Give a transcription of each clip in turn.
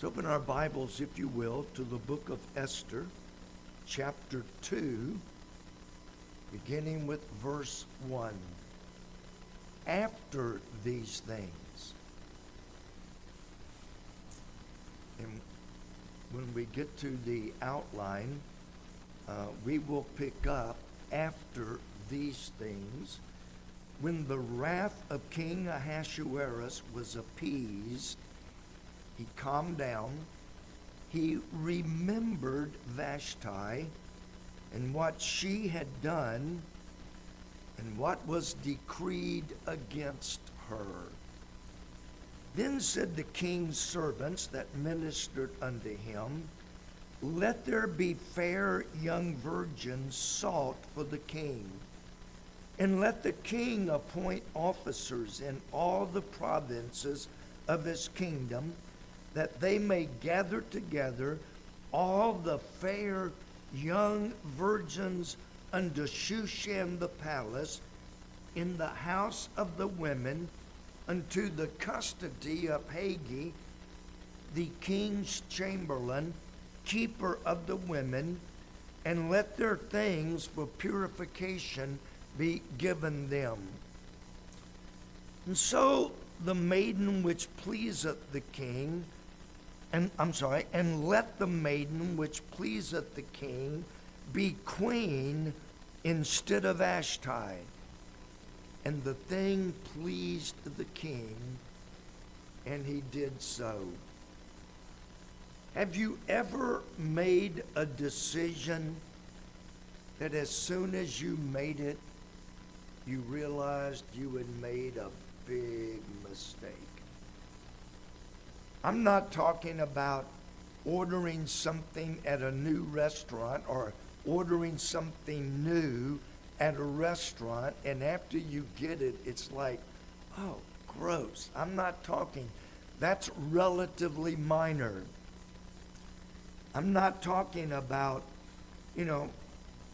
Let's open our Bibles, if you will, to the book of Esther, chapter 2, beginning with verse 1. After these things. And when we get to the outline, we will pick up after these things. When the wrath of King Ahasuerus was appeased, he calmed down. He remembered Vashti and what she had done and what was decreed against her. Then said the king's servants that ministered unto him, Let there be fair young virgins sought for the king, and let the king appoint officers in all the provinces of his kingdom, that they may gather together all the fair young virgins unto Shushan the palace, in the house of the women, unto the custody of Haggai, the king's chamberlain, keeper of the women, and let their things for purification be given them. And so the maiden which pleaseth the king, and let the maiden which pleaseth the king be queen instead of Vashti. And the thing pleased the king, and he did so. Have you ever made a decision that as soon as you made it, you realized you had made a big mistake? I'm not talking about ordering something at a new restaurant or ordering something new at a restaurant, and after you get it, it's like, oh, gross. I'm not talking. That's relatively minor. I'm not talking about,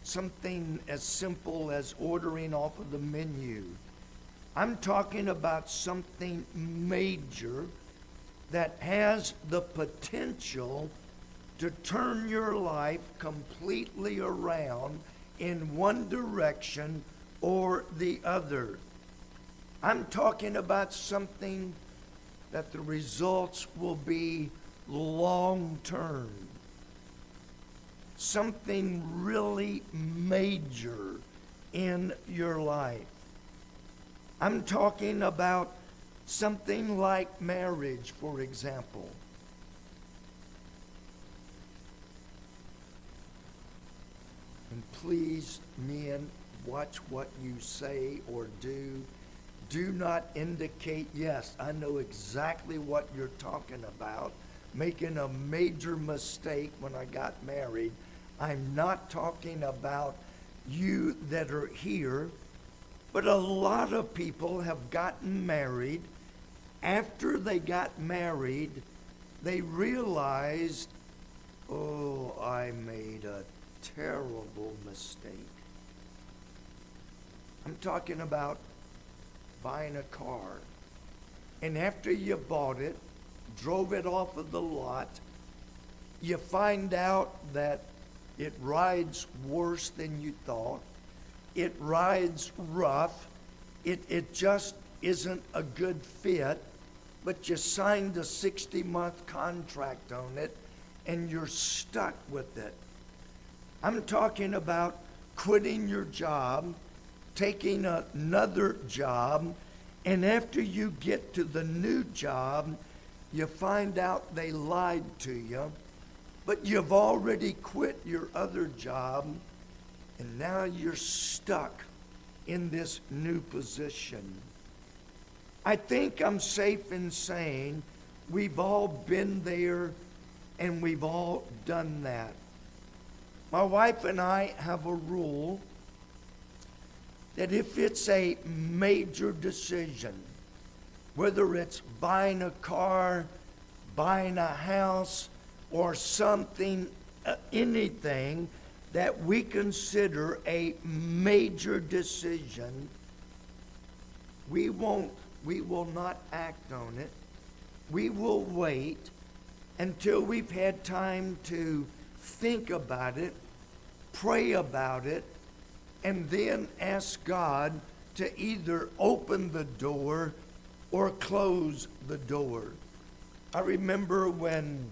something as simple as ordering off of the menu. I'm talking about something major that has the potential to turn your life completely around in one direction or the other. I'm talking about something that the results will be long term. Something really major in your life. I'm talking about something like marriage, for example. And please, men, watch what you say or do. Do not indicate, yes, I know exactly what you're talking about. Making a major mistake when I got married. I'm not talking about you that are here, but a lot of people have gotten married. After they got married, they realized, oh, I made a terrible mistake. I'm talking about buying a car. And after you bought it, drove it off of the lot, you find out that it rides worse than you thought. It rides rough. It just isn't a good fit, but you signed a 60-month contract on it, and you're stuck with it. I'm talking about quitting your job, taking another job, and after you get to the new job, you find out they lied to you, but you've already quit your other job, and now you're stuck in this new position. I think I'm safe in saying we've all been there and we've all done that. My wife and I have a rule that if it's a major decision, whether it's buying a car, buying a house, or something, anything that we consider a major decision, we will not act on it. We will wait until we've had time to think about it, pray about it, and then ask God to either open the door or close the door. I remember when,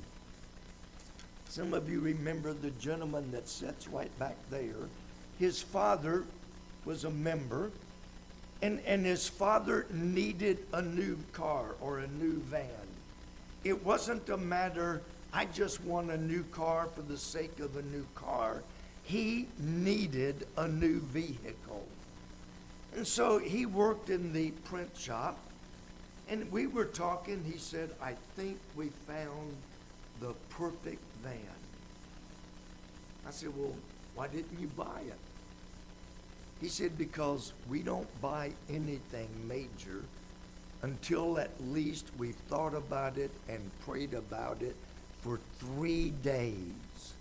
some of you remember the gentleman that sits right back there. His father was a member, and his father needed a new car or a new van. It wasn't a matter, I just want a new car for the sake of a new car. He needed a new vehicle. And so he worked in the print shop, and we were talking. He said, I think we found the perfect van. I said, well, why didn't you buy it? He said, because we don't buy anything major until at least we've thought about it and prayed about it for 3 days.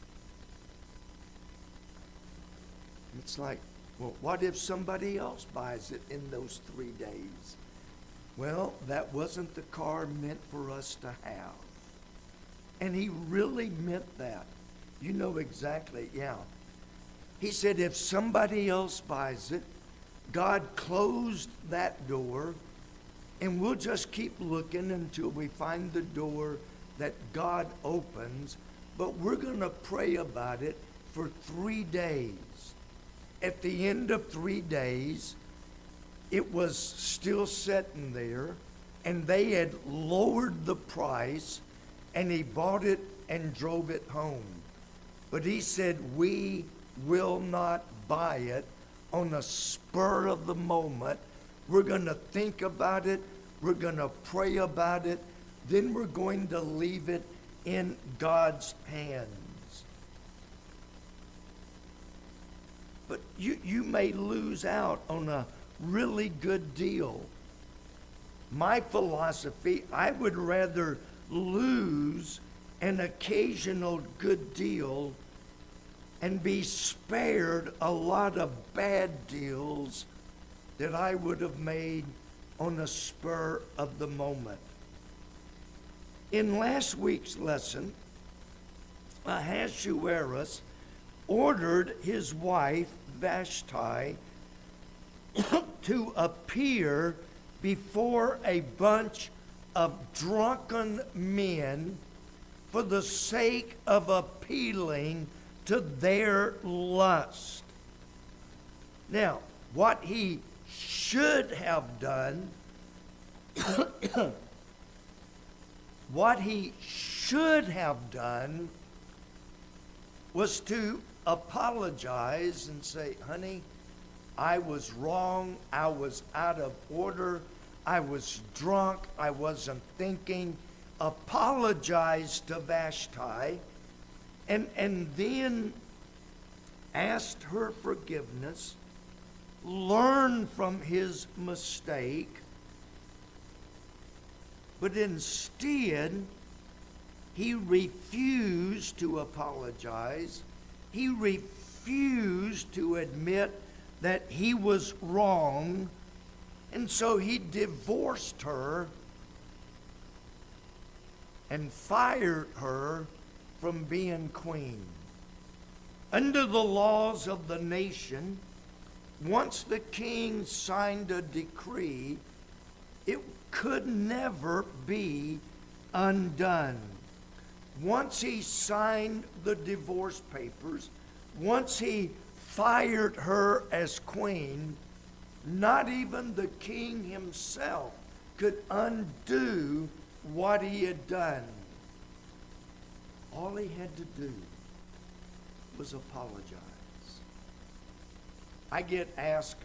It's like, well, what if somebody else buys it in those 3 days? Well, that wasn't the car meant for us to have. And he really meant that. You know exactly, yeah. He said, if somebody else buys it, God closed that door, and we'll just keep looking until we find the door that God opens. But we're going to pray about it for 3 days. At the end of 3 days, it was still sitting there, and they had lowered the price, and he bought it and drove it home. But he said, we will not buy it on a spur of the moment. We're going to think about it. We're going to pray about it. Then we're going to leave it in God's hands. But you may lose out on a really good deal. My philosophy, I would rather lose an occasional good deal and be spared a lot of bad deals that I would have made on a spur of the moment. In last week's lesson, Ahasuerus ordered his wife Vashti to appear before a bunch of drunken men for the sake of appealing to their lust. Now, what he should have done, was to apologize and say, honey, I was wrong, I was out of order, I was drunk, I wasn't thinking. Apologize to Vashti, and then asked her forgiveness, learn from his mistake, but instead, he refused to apologize. He refused to admit that he was wrong, and so he divorced her and fired her from being queen. Under the laws of the nation, once the king signed a decree, it could never be undone. Once he signed the divorce papers, once he fired her as queen, not even the king himself could undo what he had done. All he had to do was apologize. I get asked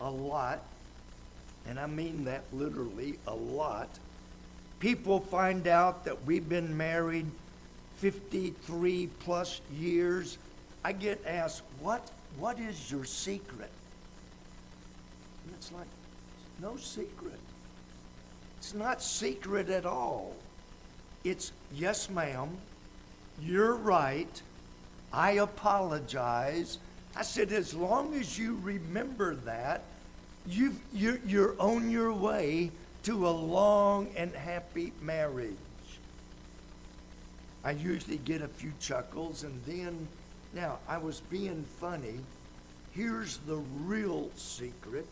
a lot, and I mean that literally a lot. People find out that we've been married 53 plus years. I get asked, what is your secret? And it's like, no secret. It's not secret at all. It's, yes, ma'am, you're right. I apologize. I said, as long as you remember that, you're on your way to a long and happy marriage. I usually get a few chuckles, and then, now, I was being funny. Here's the real secret,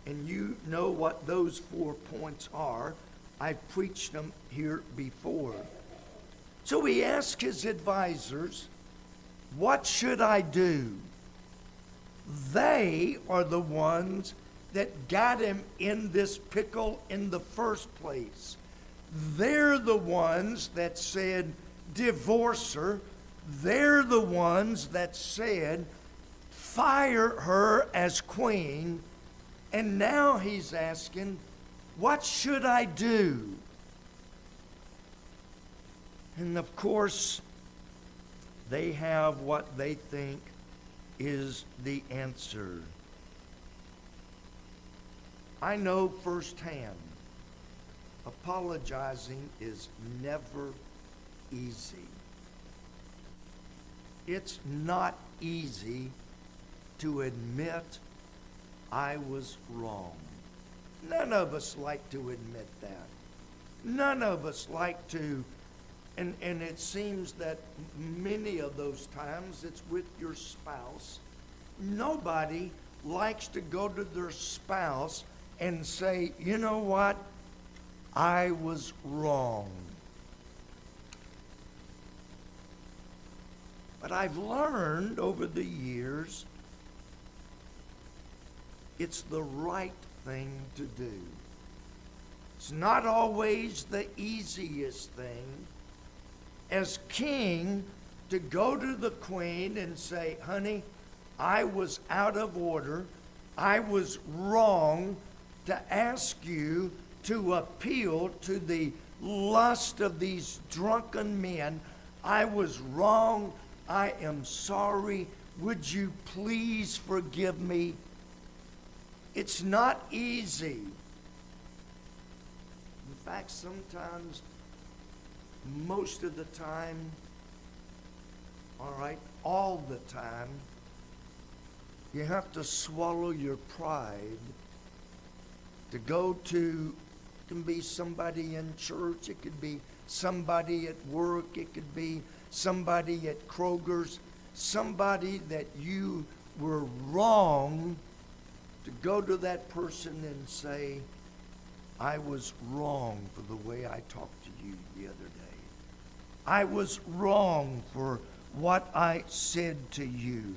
and you know what those 4 points are. I've preached them here before. So he asked his advisors, what should I do? They are the ones that got him in this pickle in the first place. They're the ones that said, divorce her. They're the ones that said, fire her as queen. And now he's asking, what should I do? And of course, they have what they think is the answer. I know firsthand, apologizing is never easy. It's not easy to admit I was wrong. None of us like to admit that. None of us like to, and it seems that many of those times it's with your spouse. Nobody likes to go to their spouse and say, you know what, I was wrong. But I've learned over the years, it's the right thing to do. It's not always the easiest thing. As king, to go to the queen and say, honey, I was out of order. I was wrong to ask you to appeal to the lust of these drunken men. I was wrong. I am sorry. Would you please forgive me? It's not easy. In fact, sometimes, most of the time, all right, all the time, you have to swallow your pride to go to, it can be somebody in church, it could be somebody at work, it could be somebody at Kroger's, somebody that you were wrong, to go to that person and say, I was wrong for the way I talked to you the other day. I was wrong for what I said to you.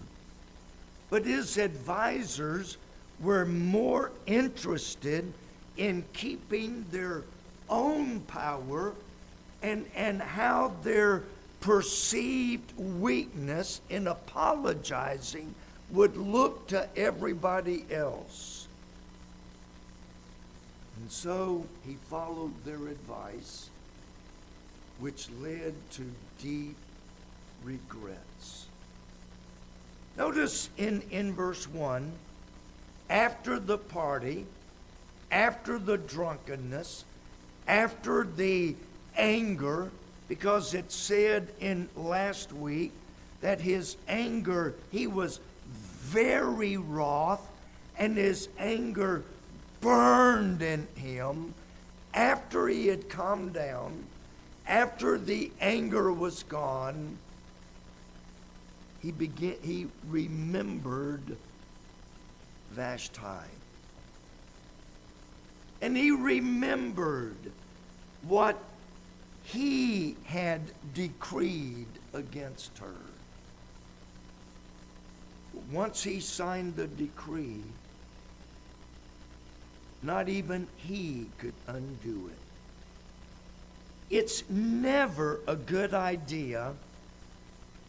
But his advisors were more interested in keeping their own power and how their perceived weakness in apologizing would look to everybody else. And so he followed their advice, which led to deep regrets. Notice in verse 1, after the party, after the drunkenness, after the anger, because it said in last week that his anger, he was very wroth, and his anger burned in him. After he had calmed down, after the anger was gone, he remembered Vashti. And he remembered what he had decreed against her. Once he signed the decree, not even he could undo it. It's never a good idea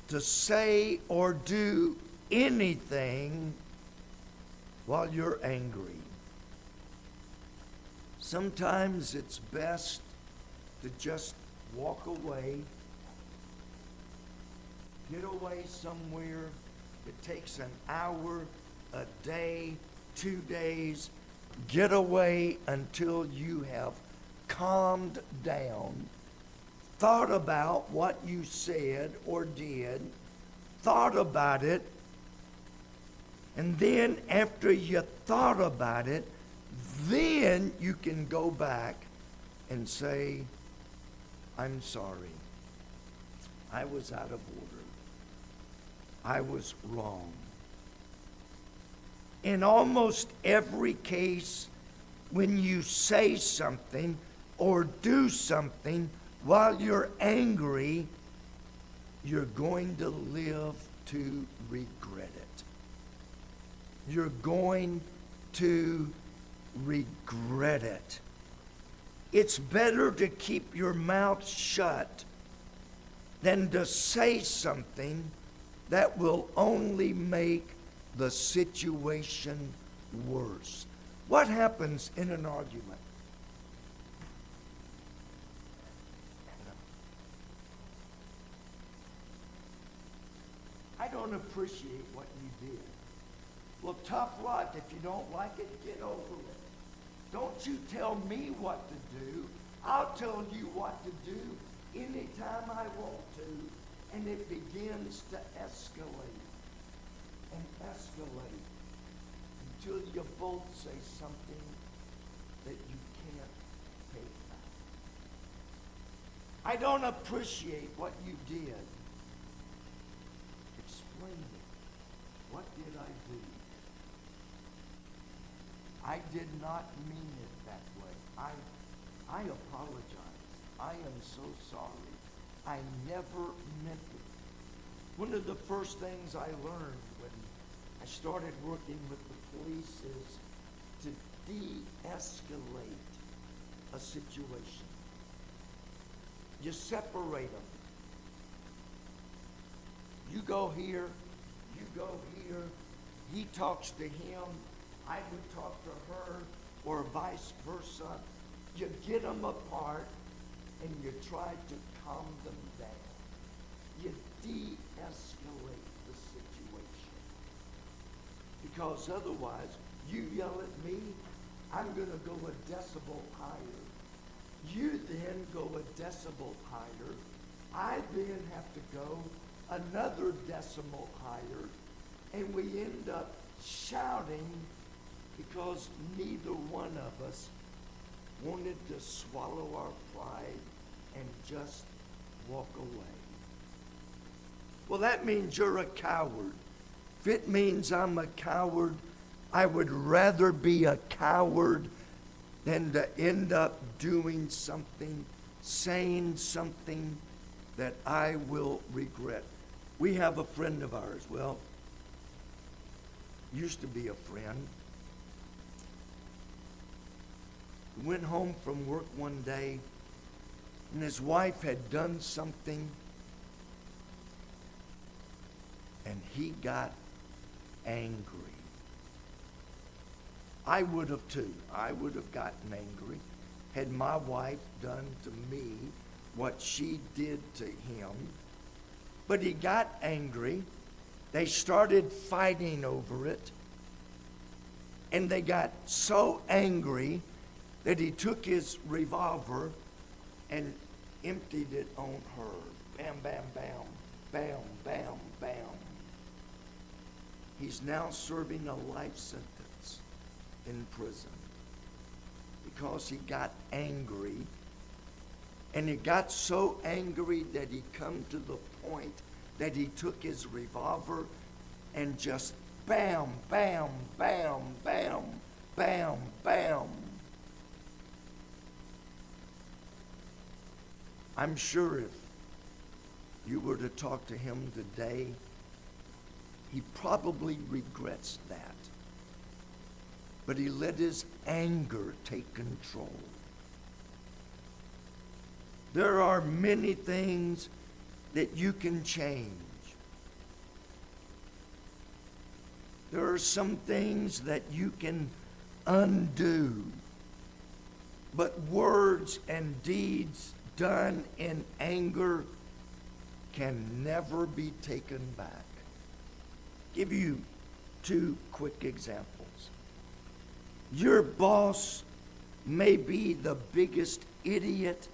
to say or do anything while you're angry. Sometimes it's best to just walk away, get away somewhere. It takes an hour, a day, 2 days. Get away until you have calmed down, thought about what you said or did, thought about it, and then after you thought about it, then you can go back and say, I'm sorry. I was out of order. I was wrong. In almost every case, when you say something or do something while you're angry, you're going to live to regret it. You're going to regret it. It's better to keep your mouth shut than to say something that will only make the situation worse. What happens in an argument? I don't appreciate what you did. Well, tough luck. If you don't like it, get over it. Don't you tell me what to do. I'll tell you what to do anytime I want to. And it begins to escalate and escalate until you both say something that you can't take back. I don't appreciate what you did. Explain it. What did I do? I did not mean it that way. I apologize. I am so sorry. I never meant it. One of the first things I learned when I started working with the police is to de-escalate a situation. You separate them. You go here, you go here. He talks to him, I would talk to her, or vice versa. You get them apart and you try to calm them down. You de-escalate the situation. Because otherwise, you yell at me, I'm going to go a decibel higher. You then go a decibel higher. I then have to go another decimal higher. And we end up shouting because neither one of us wanted to swallow our pride and just walk away. Well, that means you're a coward. If it means I'm a coward, I would rather be a coward than to end up doing something, saying something that I will regret. We have a friend of ours. Well, used to be a friend. He went home from work one day, and his wife had done something, and he got angry. I would have too. I would have gotten angry had my wife done to me what she did to him. But he got angry. They started fighting over it. And they got so angry that he took his revolver and emptied it on her. Bam, bam, bam, bam, bam, bam. He's now serving a life sentence in prison because he got angry. And he got so angry that he come to the point that he took his revolver and just bam, bam, bam, bam, bam, bam. I'm sure if you were to talk to him today, he probably regrets that. But he let his anger take control. There are many things that you can change. There are some things that you can undo. But words and deeds done in anger can never be taken back. Give you two quick examples. Your boss may be the biggest idiot,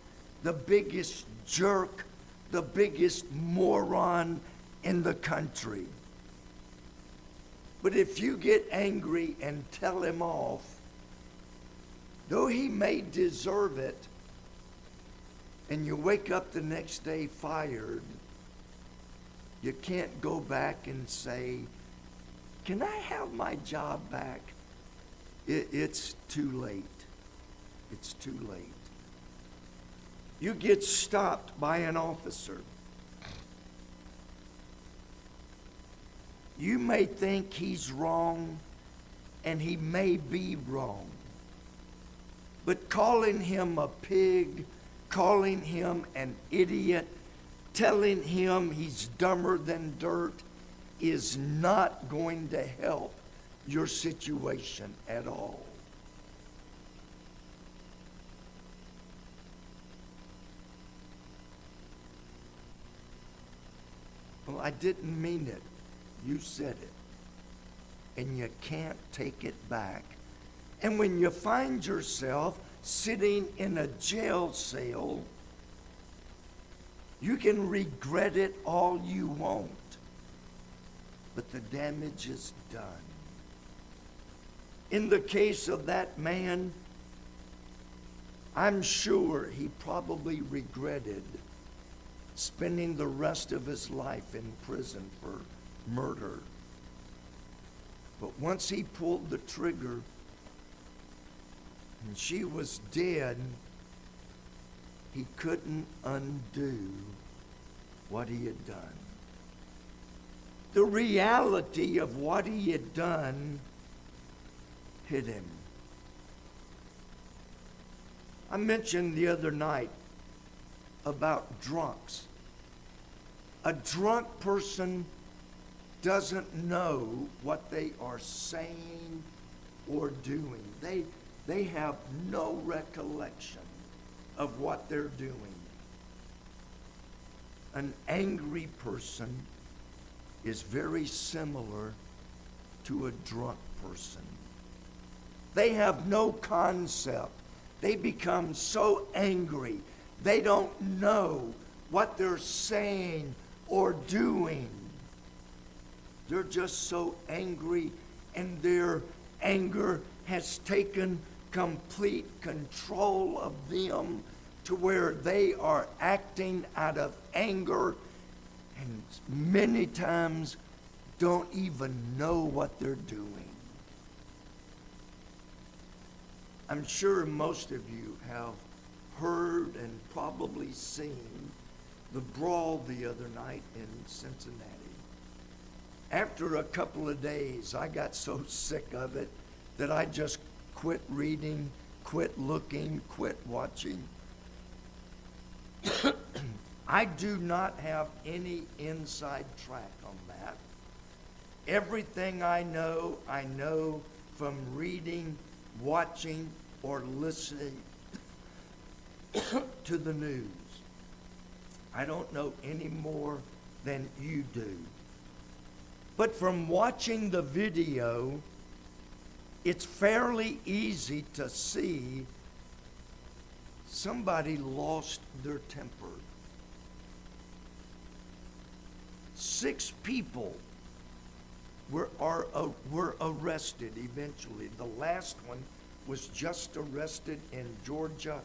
the biggest jerk, the biggest moron in the country. But if you get angry and tell him off, though he may deserve it, and you wake up the next day fired, You can't go back and say, can I have my job back? It's too late. It's too late. You get stopped by an officer. You may think he's wrong, and he may be wrong. But calling him a pig, calling him an idiot, telling him he's dumber than dirt is not going to help your situation at all. Well, I didn't mean it. You said it. And you can't take it back. And when you find yourself sitting in a jail cell, you can regret it all you want, but the damage is done. In the case of that man, I'm sure he probably regretted spending the rest of his life in prison for murder. But once he pulled the trigger and she was dead, he couldn't undo what he had done. The reality of what he had done hit him. I mentioned the other night about drunks. A drunk person doesn't know what they are saying or doing. They have no recollection of what they're doing. An angry person is very similar to a drunk person. They have no concept. They become so angry, they don't know what they're saying or doing. They're just so angry, and their anger has taken complete control of them to where they are acting out of anger and many times don't even know what they're doing. I'm sure most of you have heard and probably seen the brawl the other night in Cincinnati. After a couple of days, I got so sick of it that I just quit reading, quit looking, quit watching. I do not have any inside track on that. Everything I know from reading, watching, or listening to the news. I don't know any more than you do. But from watching the video, it's fairly easy to see somebody lost their temper. 6 people were arrested eventually. The last one was just arrested in Georgia,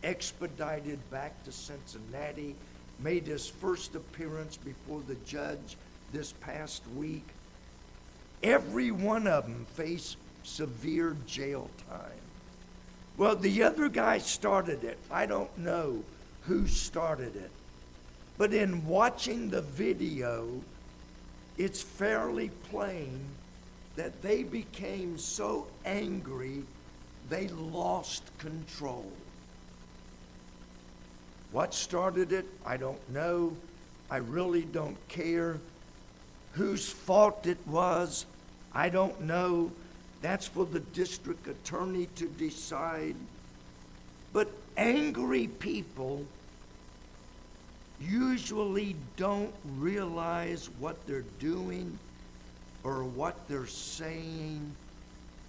expedited back to Cincinnati, made his first appearance before the judge this past week. Every one of them faced severe jail time. Well, the other guy started it. I don't know who started it. But in watching the video, it's fairly plain that they became so angry they lost control. What started it? I don't know. I really don't care. Whose fault it was? I don't know. That's for the district attorney to decide. But angry people usually don't realize what they're doing or what they're saying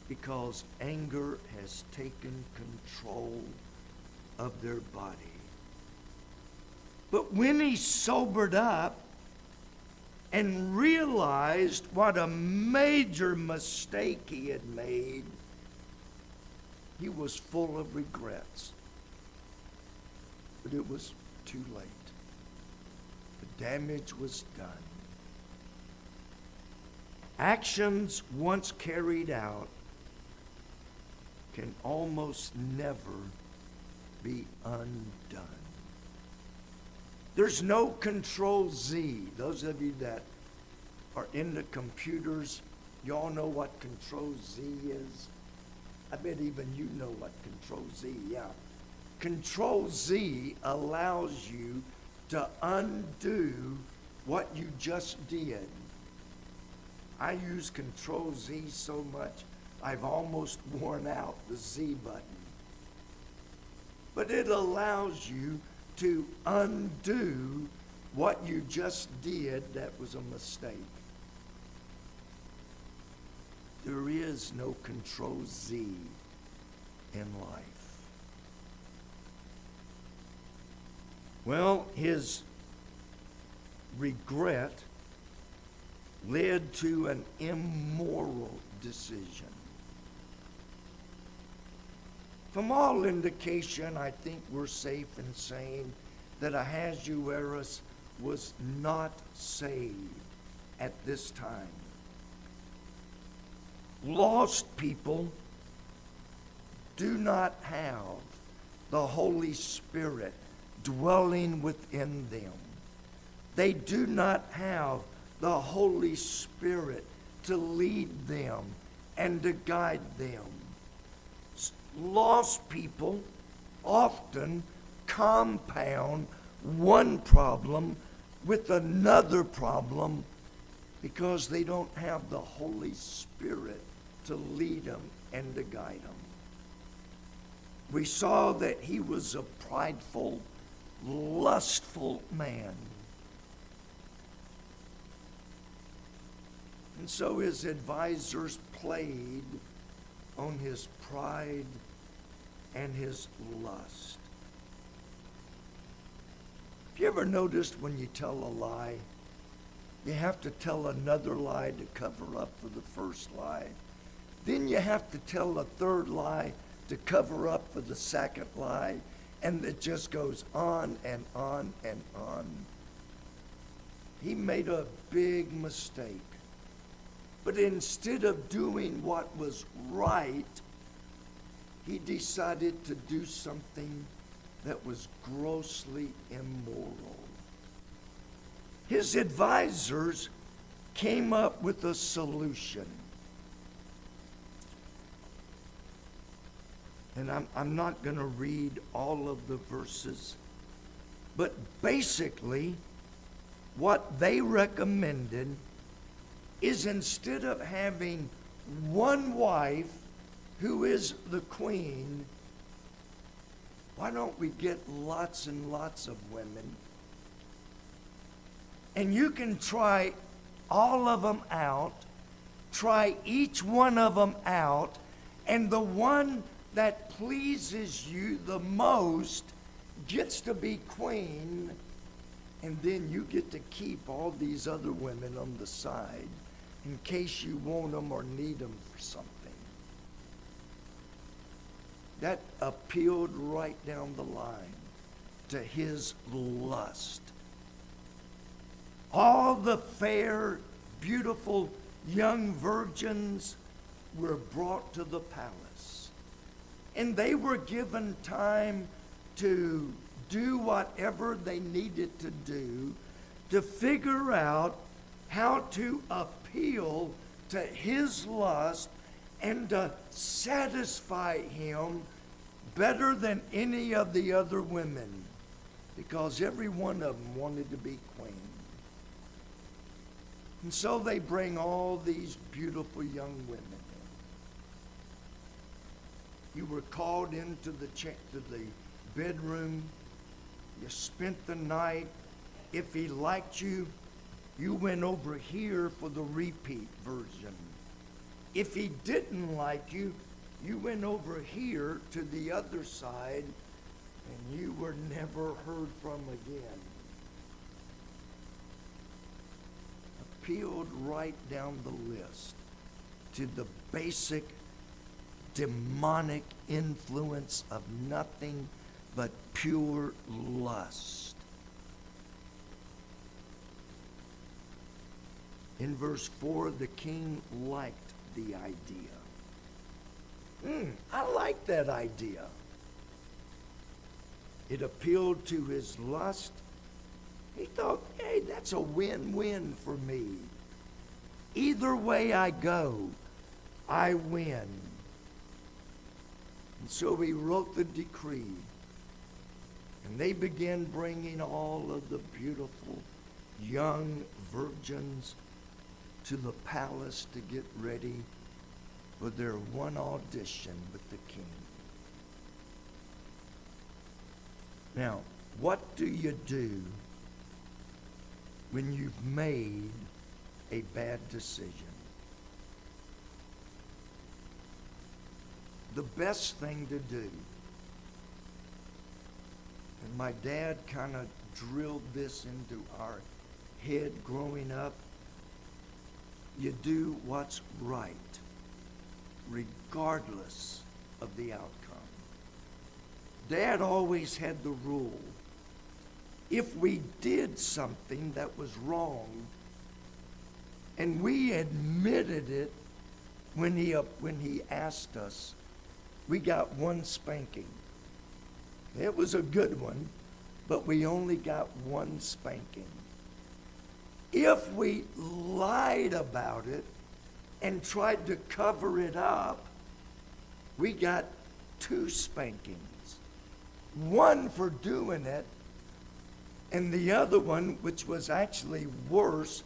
because anger has taken control of their body. But when he sobered up and realized what a major mistake he had made, he was full of regrets. But it was too late. The damage was done. Actions once carried out can almost never be undone. There's no control Z. Those of you that are into computers, y'all know what control Z is. I bet even you know what control Z, yeah. Control Z allows you to undo what you just did. I use control Z so much, I've almost worn out the Z button. But it allows you to undo what you just did that was a mistake. There is no control Z in life. Well, his regret led to an immoral decision. From all indication, I think we're safe in saying that Ahasuerus was not saved at this time. Lost people do not have the Holy Spirit dwelling within them. They do not have the Holy Spirit to lead them and to guide them. Lost people often compound one problem with another problem because they don't have the Holy Spirit to lead them and to guide them. We saw that he was a prideful, lustful man. And so his advisors played on his pride and his lust. Have you ever noticed when you tell a lie, you have to tell another lie to cover up for the first lie? Then you have to tell a third lie to cover up for the second lie, and it just goes on and on and on. He made a big mistake. But instead of doing what was right, he decided to do something that was grossly immoral. His advisors came up with a solution. And I'm not going to read all of the verses, but basically what they recommended is instead of having one wife who is the queen, why don't we get lots and lots of women? And you can try all of them out, try each one of them out, and the one that pleases you the most gets to be queen, and then you get to keep all these other women on the side in case you want them or need them for something. That appealed right down the line to his lust. All the fair, beautiful young virgins were brought to the palace, and they were given time to do whatever they needed to do to figure out how to appeal to his lust and to satisfy him better than any of the other women, because every one of them wanted to be queen. And so they bring all these beautiful young women in. You were called into the bedroom. You spent the night. If he liked you, you went over here for the repeat version. If he didn't like you, you went over here to the other side, and you were never heard from again. Appealed right down the list to the basic demonic influence of nothing but pure lust. In verse 4, the king liked the idea. I like that idea. It appealed to his lust. He thought, hey, that's a win-win for me. Either way I go, I win. And so he wrote the decree. And they began bringing all of the beautiful young virgins to the palace to get ready for their one audition with the king. Now, what do you do when you've made a bad decision? The best thing to do, and my dad kind of drilled this into our head growing up, you do what's right, regardless of the outcome. Dad always had the rule, if we did something that was wrong, and we admitted it when he asked us, we got one spanking. It was a good one, but we only got one spanking. If we lied about it and tried to cover it up, we got two spankings. One for doing it, and the other one, which was actually worse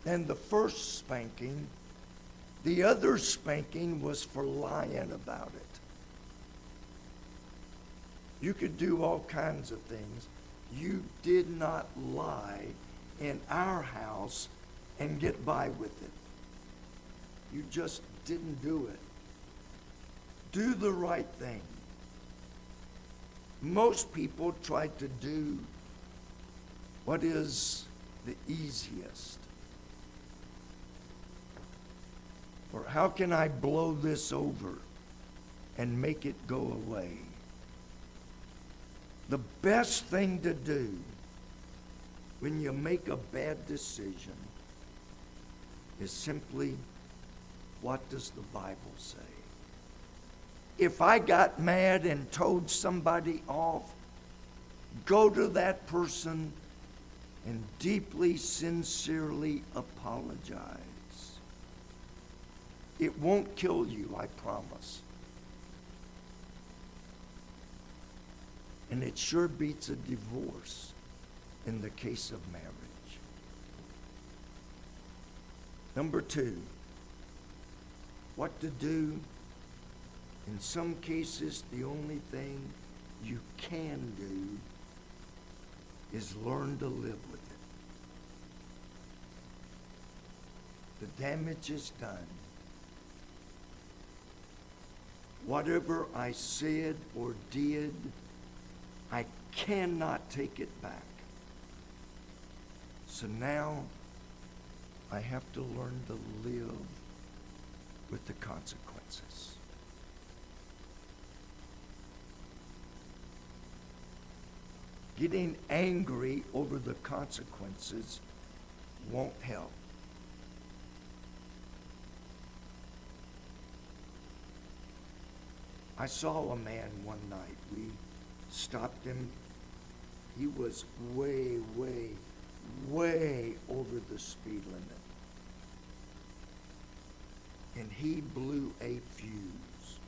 than the first spanking, the other spanking was for lying about it. You could do all kinds of things. You did not lie in our house and get by with it. You just didn't do it. Do the right thing. Most people try to do what is the easiest. Or how can I blow this over and make it go away? The best thing to do when you make a bad decision is simply, what does the Bible say? If I got mad and told somebody off, go to that person and deeply, sincerely apologize. It won't kill you, I promise. And it sure beats a divorce in the case of marriage. Number 2, what to do. In some cases, the only thing you can do is learn to live with it. The damage is done. Whatever I said or did, I cannot take it back. So now I have to learn to live with the consequences. Getting angry over the consequences won't help. I saw a man one night. We stopped him. He was way, way, way over the speed limit. And he blew a fuse.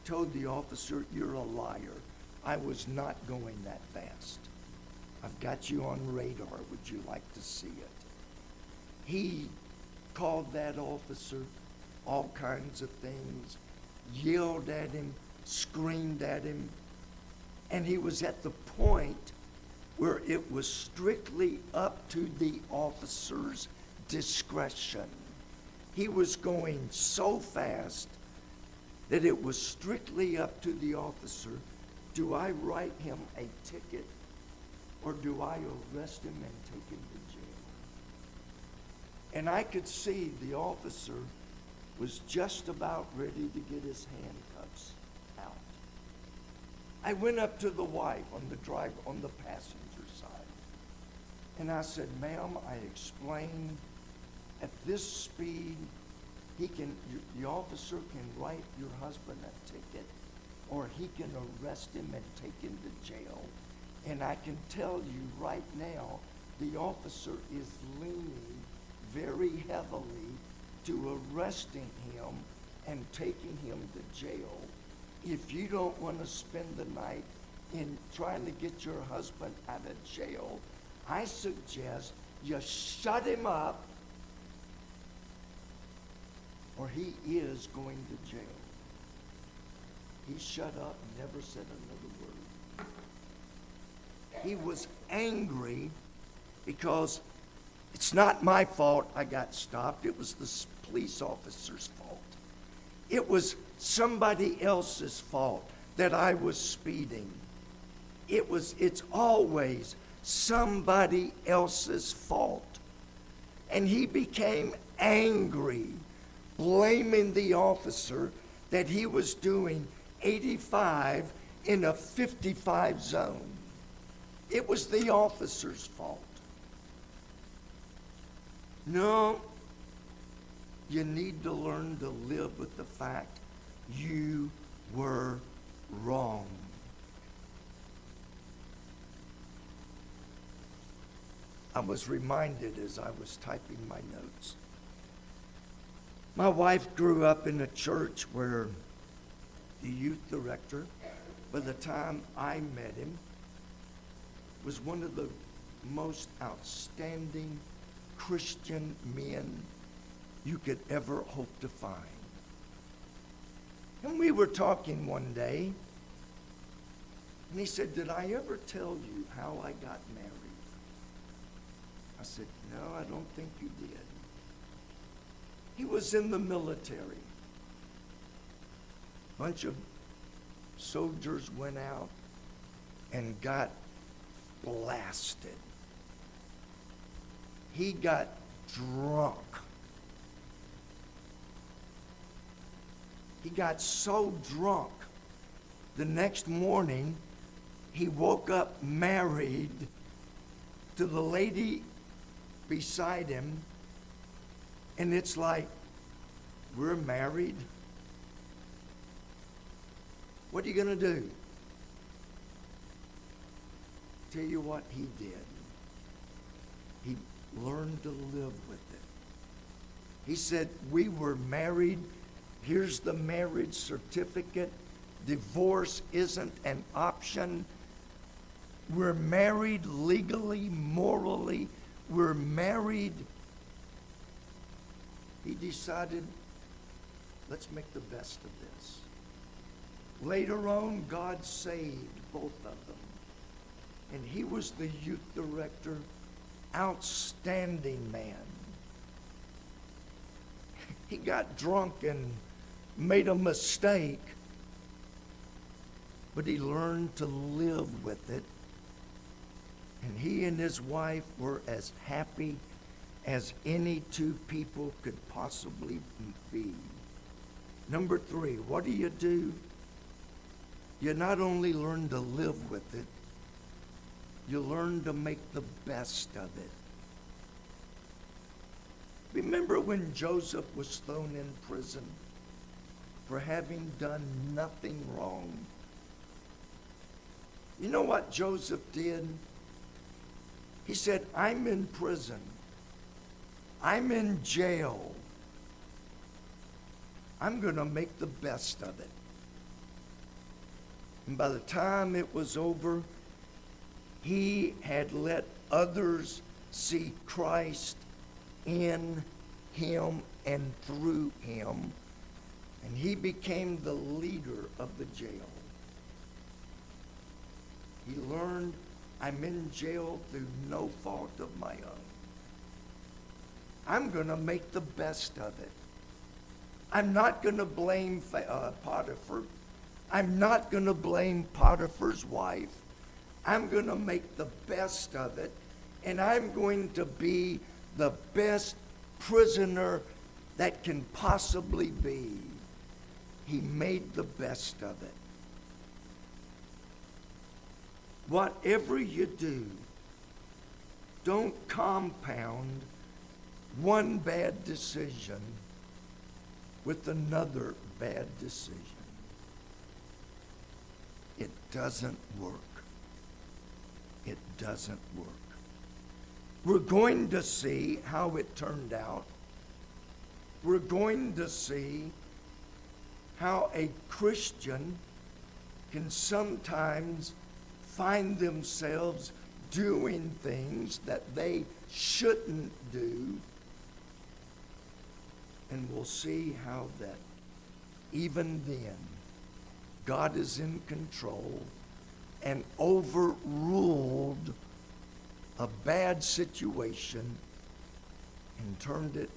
Told the officer, "You're a liar. I was not going that fast. I've got you on radar. Would you like to see it?" He called that officer all kinds of things, yelled at him, screamed at him, and he was at the point where it was strictly up to the officer's discretion. He was going so fast that it was strictly up to the officer. Do I write him a ticket, or do I arrest him and take him to jail? And I could see the officer was just about ready to get his handcuffs out. I went up to the wife on the passenger side, And I said, ma'am, I explained, at this speed, the officer can write your husband a ticket, or he can arrest him and take him to jail. And I can tell you right now, the officer is leaning very heavily to arresting him and taking him to jail. If you don't want to spend the night in trying to get your husband out of jail, I suggest you shut him up, or he is going to jail. He shut up and never said another word. He was angry because it's not my fault I got stopped. It was the police officer's fault. It was somebody else's fault that I was speeding. It's always somebody else's fault. And he became angry, blaming the officer that he was doing 85 in a 55 zone. It was the officer's fault. No, you need to learn to live with the fact you were wrong. I was reminded as I was typing my notes. My wife grew up in a church where the youth director, by the time I met him, was one of the most outstanding Christian men you could ever hope to find. And we were talking one day, and he said, "Did I ever tell you how I got married?" I said, "No, I don't think you did." He was in the military. A bunch of soldiers went out and got blasted. He got drunk. He got so drunk, the next morning, he woke up married to the lady beside him, and it's like, we're married? What are you going to do? Tell you what he did. He learned to live with it. He said, we were married. Here's the marriage certificate. Divorce isn't an option. We're married legally, morally. We're married. He decided, let's make the best of this. Later on, God saved both of them. And he was the youth director, outstanding man. He got drunk and made a mistake, but he learned to live with it. And he and his wife were as happy as any two people could possibly be. Number 3, what do? You not only learn to live with it, you learn to make the best of it. Remember when Joseph was thrown in prison for having done nothing wrong? You know what Joseph did? He said, I'm in prison. I'm in jail. I'm going to make the best of it. And by the time it was over, he had let others see Christ in him and through him. And he became the leader of the jail. He learned, I'm in jail through no fault of my own. I'm going to make the best of it. I'm not going to blame Potiphar. I'm not going to blame Potiphar's wife. I'm going to make the best of it, and I'm going to be the best prisoner that can possibly be. He made the best of it. Whatever you do, don't compound one bad decision with another bad decision. It doesn't work. It doesn't work. We're going to see how it turned out. We're going to see how a Christian can sometimes find themselves doing things that they shouldn't do. And we'll see how that even then, God is in control and overruled a bad situation and turned it